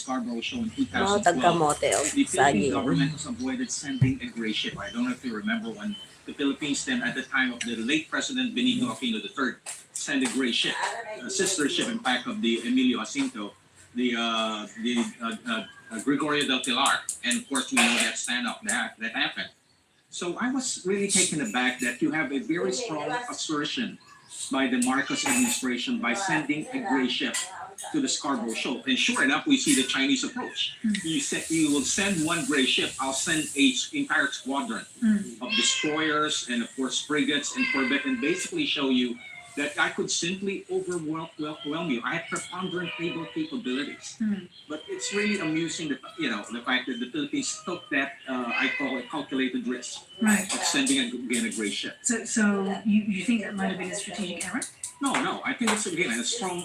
Scarborough show in Mao 2012, tagkamote og the Philippine saging. government has avoided sending a gray ship. I don't know if you remember when the Philippines then, at the time of the late President Benigno Aquino III, sent a gray ship, a sister ship, in fact, of the Emilio Jacinto, the Gregorio del Pilar, and of course we know that standoff that happened. So I was really taken aback that you have a very strong assertion by the Marcos administration by sending a gray ship to the Scarborough show. And sure enough, we see the Chinese approach. You will send one gray ship, I'll send a entire squadron of destroyers and of course frigates and corvettes, and basically show you that I could simply overwhelm you. I have preponderant naval capabilities. But it's really amusing that, the fact that the Philippines took that, I call it calculated risk of sending again a gray ship. So you think that might have been a strategic error? No. I think it's, again, a strong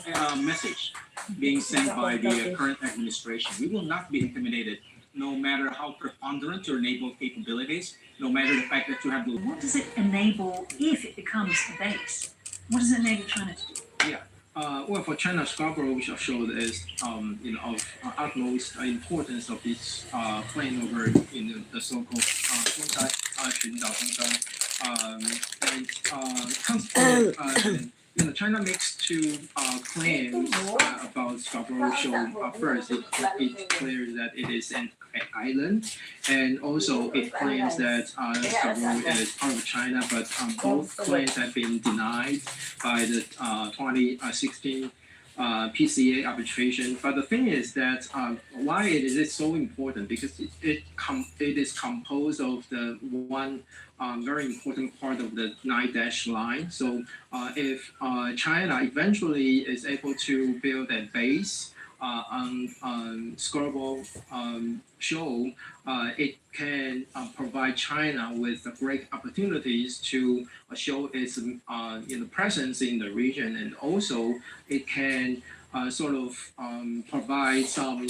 message being sent by the current administration. We will not be intimidated, no matter how preponderant your naval capabilities, no matter the fact that you have the... What does it enable if it becomes a base? What does it enable China to do? Yeah. Well, for China, Scarborough, which I've showed, is of utmost importance of this plane over in the so-called China makes two claims about Scarborough Shoal. First, it declares that it is an island, and also it claims that Scarborough is part of China, but both claims have been denied by the 2016 PCA arbitration. But the thing is that why is it so important? Because it is composed of the one very important part of the 9-dash line. So if China eventually is able to build a base on Scarborough Shoal, it can provide China with great opportunities to show its presence in the region, and also it can provide some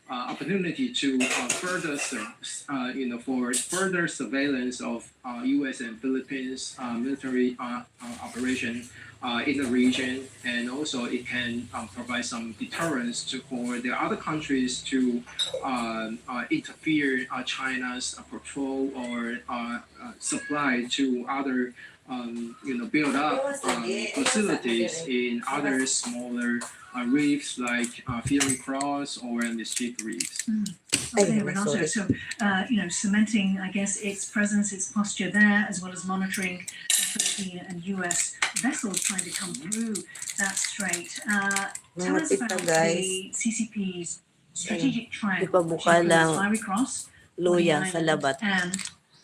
opportunity to further surveillance of U.S. and Philippines military operation in the region, and also it can provide some deterrence for the other countries to interfere China's patrol or supply to other build up facilities in other smaller reefs like Fearing Cross or Mischief Reefs. Okay, Renato. So, cementing, I guess, its presence, its posture there, as well as monitoring Philippine and U.S. vessels trying to come through that strait. Tell us about the CCP's strategic triangle, which includes Fiery Cross, Luya sa labat. and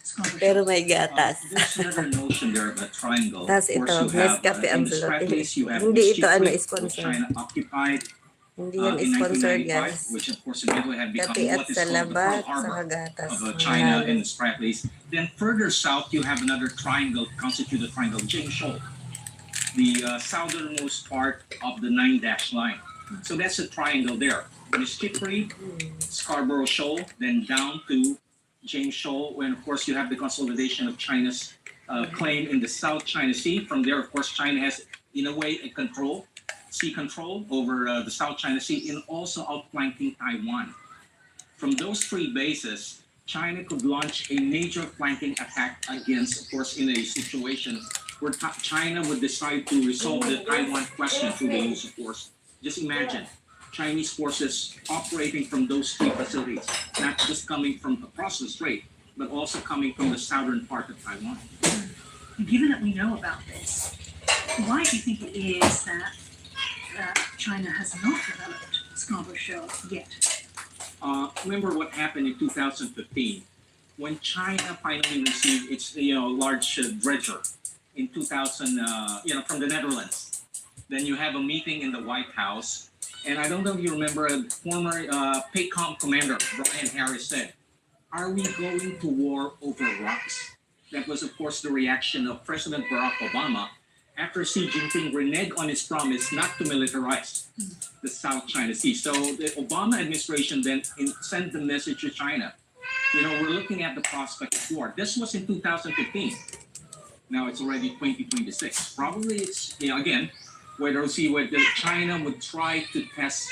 Scarborough. Pero may gatas. There's another notion there of a triangle. Tapos Of course, ito, you have, Nescafe in the Absolute. Spratlys, you have Hindi ito Mischief sponsor. China occupied Hindi yan in sponsor, 1995, guys. which of course eventually had become Kape at what is sa called the labat, Pearl sa Harbor gatas. of China and Spratlys. Then further south, you have another triangle, constituted triangle, Jing Shoal, the southernmost part of the 9-dash line. So that's a triangle there. Mischief Reef, Scarborough Shoal, then down to James Shoal, when of course you have the consolidation of China's claim in the South China Sea. From there, of course, China has, in a way, sea control over the South China Sea, and also outflanking Taiwan. From those three bases, China could launch a major flanking attack against, of course, in a situation where China would decide to resolve the Taiwan question through the use of force. Just imagine Chinese forces operating from those three facilities, not just coming from across the strait, but also coming from the southern part of Taiwan. Given that we know about this, why do you think it is that China has not developed Scarborough Shoal yet? Remember what happened in 2015 when China finally received its large dredger in 2000 from the Netherlands. Then you have a meeting in the White House, and I don't know if you remember, a former PACOM commander Brian Harris said, "Are we going to war over rocks?" That was, of course, the reaction of President Barack Obama after Xi Jinping reneged on his promise not to militarize the South China Sea. So the Obama administration then sent the message to China. We're looking at the prospect of war. This was in 2015. Now it's already 2026. Probably it's, again, whether China would try to test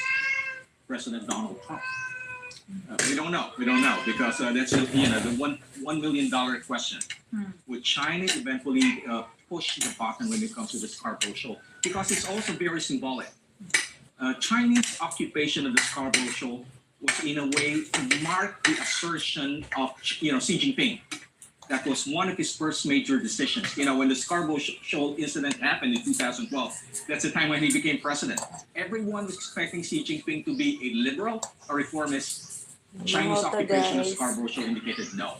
President Donald Trump. We don't know. We don't know because that's the $1 million question. Would China eventually push the button when it comes to the Scarborough Shoal? Because it's also very symbolic. Chinese occupation of the Scarborough Shoal was in a way marked the assertion of Xi Jinping. That was one of his first major decisions. When the Scarborough Shoal incident happened in 2012, that's the time when he became president. Everyone was expecting Xi Jinping to be a liberal or reformist. Chinese occupation of Scarborough Shoal indicated no.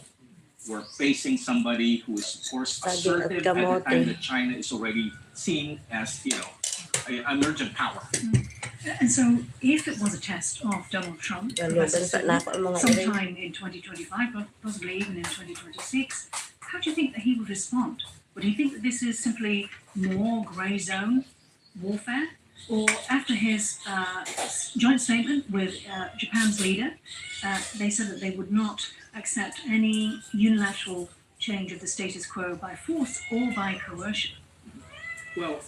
We're facing somebody who is, of course, assertive at the time that China is already seen as, an emergent power. And so, if it was a test of Donald Trump, sometime in 2025, possibly even in 2026, how do you think that he would respond? Would he think that this is simply more grey zone warfare? Or after his joint statement with Japan's leader, they said that they would not accept any unilateral change of the status quo by force or by coercion? Well,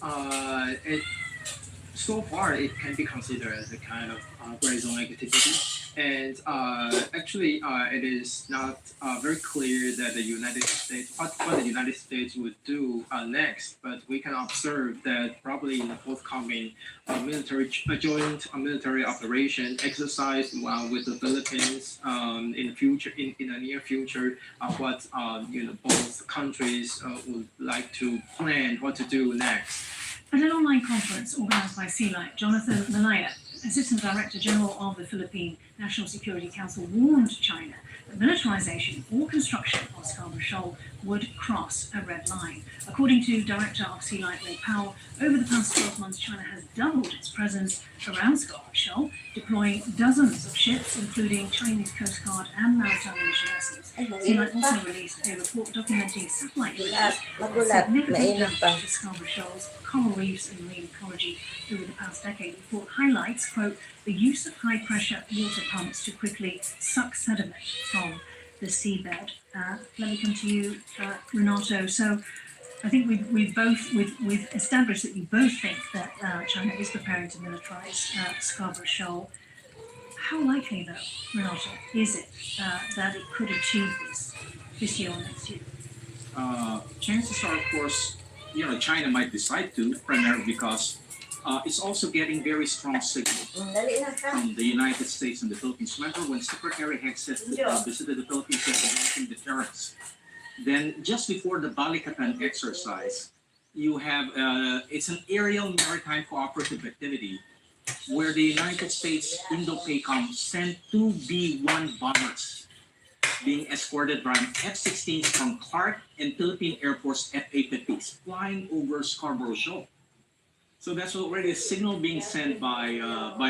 so far it can be considered as a kind of gray zone activity, and actually it is not very clear that the United States, what the United States would do next. But we can observe that probably in the forthcoming joint military operation exercise with the Philippines in the future, in the near future, what both countries would like to plan what to do next. At an online conference organised by Sealight, Jonathan Malaya, Assistant Director General of the Philippine National Security Council, warned China that militarization or construction of Scarborough Shoal would cross a red line. According to Director of Sealight Ray Powell, over the past 12 months, China has doubled its presence around Scarborough Shoal, deploying dozens of ships, including Chinese Coast Guard and maritime militia vessels. Sealight also released a report documenting satellite images of significant damage to Scarborough Shoal's coral reefs and marine ecology over the past decade. The report highlights, quote, the use of high-pressure water pumps to quickly suck sediment from the seabed. Let me come to you, Renato. So I think we've established that you both think that China is preparing to militarize Scarborough Shoal. How likely, though, Renato, is it that it could achieve this year or next year? Chances are, of course, China might decide to, primarily because it's also getting very strong signals from the United States and the Philippines. Remember when Secretary Hegseth visited the Philippines and mentioned deterrence? Then just before the Balikatan exercise, you have, it's an aerial maritime cooperative activity where the United States Indo-PACOM sent 2 B-1 bombers being escorted by F-16s from Clark and Philippine Air Force F-A-50s flying over Scarborough Shoal. So that's already a signal being sent by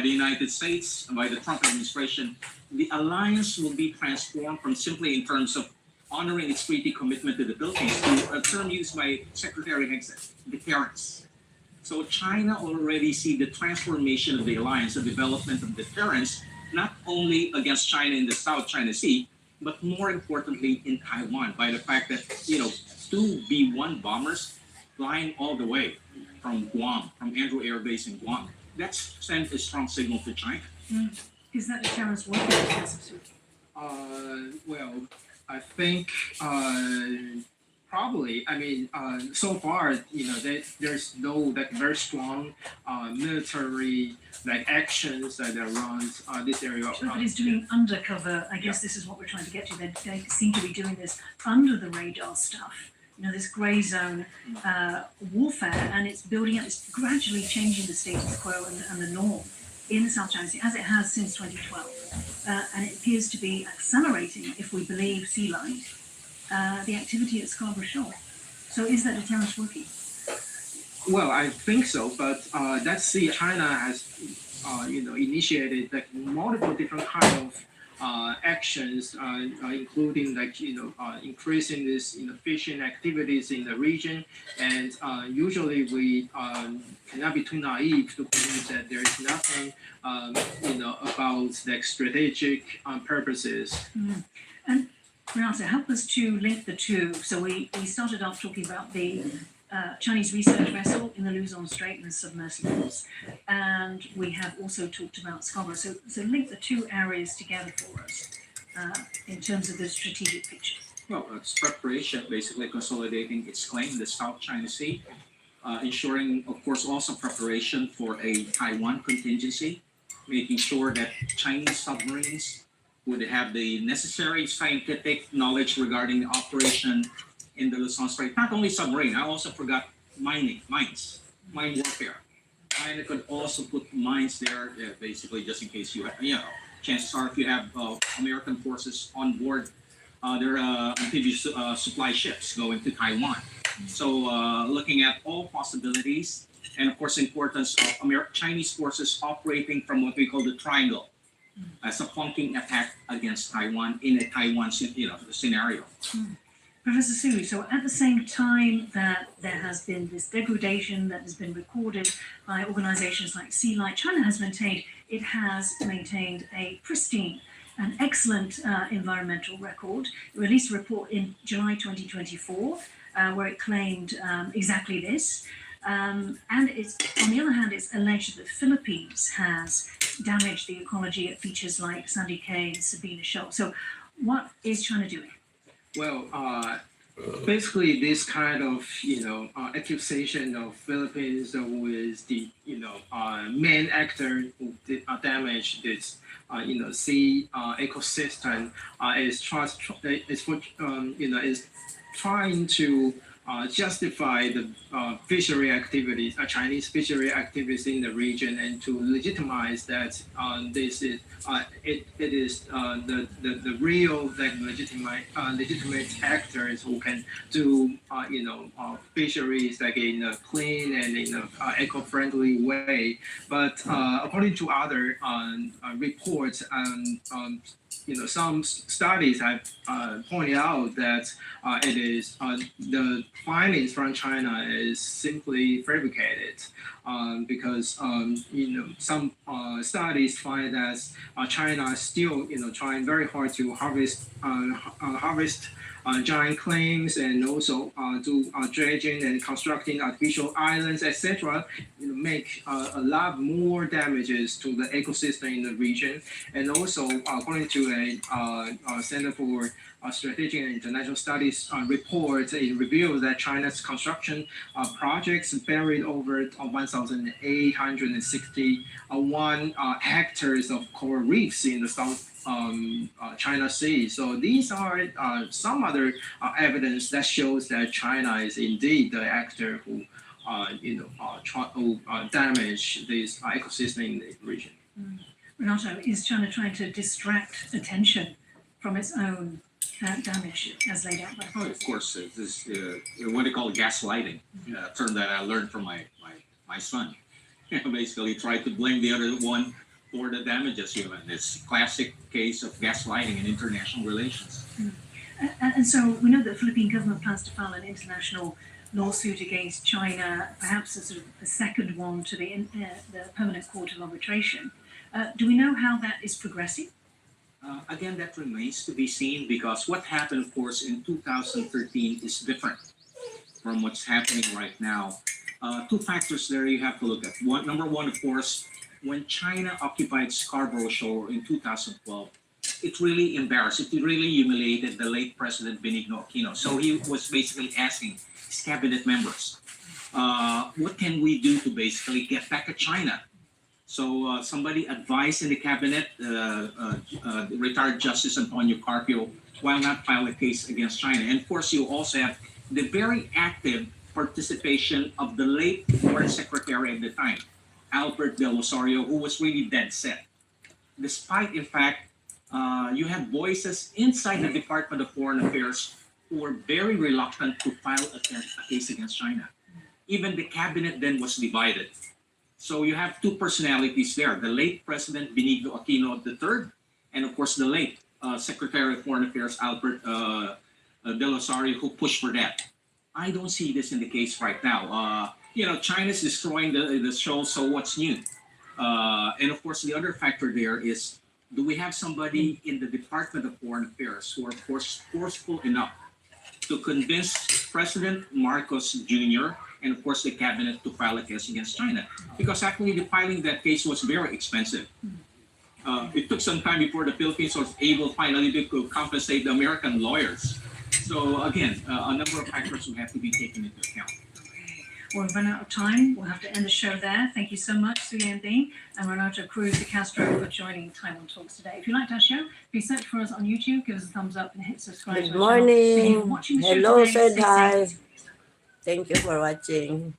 the United States, by the Trump administration. The alliance will be transformed from simply in terms of honoring its treaty commitment to the Philippines to a term used by Secretary Hegseth, deterrence. So China already see the transformation of the alliance, the development of deterrence, not only against China in the South China Sea, but more importantly in Taiwan, by the fact that 2 B-1 bombers flying all the way from Guam, from Andrew Air Base in Guam. That's sent a strong signal to China. Is that deterrence working? Well, I think probably. I mean, so far, there's no very strong military actions that around this area. Sure, but it's doing undercover. I guess this is what we're trying to get to. They seem to be doing this under the radar stuff. This grey zone warfare, and it's building up. It's gradually changing the status quo and the norm in the South China Sea, as it has since 2012. And it appears to be accelerating, if we believe Sealight, the activity at Scarborough Shoal. So is that deterrence working? Well, I think so, but let's see. China has, initiated multiple different kind of actions, including increasing this fishing activities in the region, and usually we cannot be too naive to believe that there is nothing about strategic purposes. And Renato, help us to link the two. So we started off talking about the Chinese research vessel in the Luzon Strait and submersibles. And we have also talked about Scarborough. So link the two areas together for us in terms of the strategic picture. Well, it's preparation, basically consolidating its claim in the South China Sea, ensuring, of course, also preparation for a Taiwan contingency, making sure that Chinese submarines would have the necessary scientific knowledge regarding the operation in the Luzon Strait. Not only submarine, I also forgot mine warfare. China could also put mines there, basically just in case you have, chances are if you have American forces on board their amphibious supply ships going to Taiwan. So looking at all possibilities, and of course importance of Chinese forces operating from what we call the triangle as a flanking attack against Taiwan in a Taiwan scenario. Professor Sulu, so at the same time that there has been this degradation that has been recorded by organizations like Sea Light, China has maintained a pristine an excellent environmental record. It released a report in July 2024 where it claimed exactly this. And it's, on the other hand, it's alleged that the Philippines has damaged the ecology at features like Sandy Cay and Sabina Shoal. So what is China doing? Well, basically, this kind of accusation of Philippines was the main actor who did damage this sea ecosystem is trying to justify the fishery activities, Chinese fishery activities in the region, and to legitimize that this is it is the real legitimate actors who can do fisheries like in a clean and in a eco-friendly way. But according to other reports, some studies have pointed out that it is the findings from China is simply fabricated because some studies find that China is still trying very hard to harvest giant clams and also do dredging and constructing artificial islands, etc. Make a lot more damages to the ecosystem in the region. And also, according to a Center for Strategic and International Studies report, it reveals that China's construction projects buried over 1,861 hectares of coral reefs in the South China Sea. So these are some other evidence that shows that China is indeed the actor who damage this ecosystem in the region. Renato, is China trying to distract attention from its own damage as laid out by Oh, of course, this what they call gaslighting, a term that I learned from my son. Basically, try to blame the other one for the damages human. It's a classic case of gaslighting in international relations. And so we know that the Philippine government plans to file an international lawsuit against China, perhaps a sort of a second one to the Permanent Court of Arbitration. Do we know how that is progressing? Again, that remains to be seen because what happened, of course, in 2013 is different from what's happening right now. Two factors there you have to look at. Number one, of course, when China occupied Scarborough Shoal in 2012, it really embarrassed, it really humiliated the late President Benigno Aquino. So he was basically asking his cabinet members, what can we do to basically get back at China? So somebody advised in the cabinet, retired Justice Antonio Carpio, why not file a case against China? And of course, you also have the very active participation of the late Foreign Secretary at the time, Albert Del Rosario, who was really dead set. Despite, in fact, you have voices inside the Department of Foreign Affairs who were very reluctant to file a case against China. Even the cabinet then was divided. So you have two personalities there, the late President Benigno Aquino III, and of course the late Secretary of Foreign Affairs, Albert Del Rosario, who pushed for that. I don't see this in the case right now. China's destroying the shoal, so what's new? And of course, the other factor there is, do we have somebody in the Department of Foreign Affairs who are forceful enough to convince President Marcos Jr. and of course the cabinet to file a case against China, because actually the filing that case was very expensive. It took some time before the Philippines was able finally to compensate the American lawyers. So again, a number of factors will have to be taken into account. Well, we've run out of time. We'll have to end the show there. Thank you so much, Su Yan Ding and Renato Cruz de Castro, for joining Taiwan Talks today. If you liked our show, please search for us on YouTube, give us a thumbs up, and hit subscribe. Good to our channel. Thank you for morning. watching the show Hello, today. said Stay hi. safe. Thank you for watching.